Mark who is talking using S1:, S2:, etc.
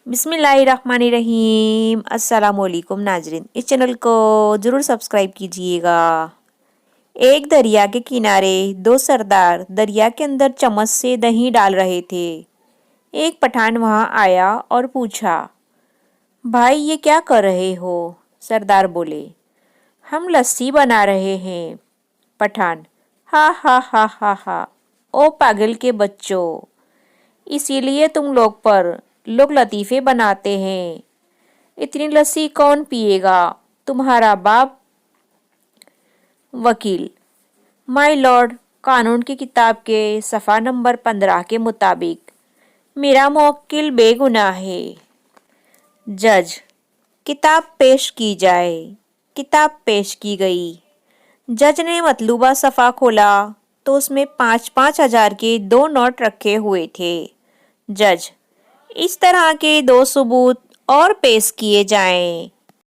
S1: बिस्मिल्लाहिर्रहमानिर्रहीम। अस्सलाम वालेकुम नाजरीन, इस चैनल को ज़रूर सब्सक्राइब कीजिएगा। एक दरिया के किनारे दो सरदार दरिया के अंदर चम्मच से दही डाल रहे थे। एक पठान वहां आया और पूछा, भाई ये क्या कर रहे हो? सरदार बोले, हम लस्सी बना रहे हैं। पठान, हा हा हा हा हा, ओ पागल के बच्चों, इसीलिए तुम लोग लतीफ़े बनाते हैं। इतनी लस्सी कौन पिएगा? तुम्हारा बाप? वकील, माय लॉर्ड, कानून की किताब के सफ़ा नंबर 15 के मुताबिक मेरा मुवक्किल बेगुनाह है। जज, किताब पेश की जाए। किताब पेश की गई। जज ने मतलूबा सफ़ा खोला तो उसमें 5,5,000 के 2 नोट रखे हुए थे। जज, इस तरह के 2 सबूत और पेश किए जाएं।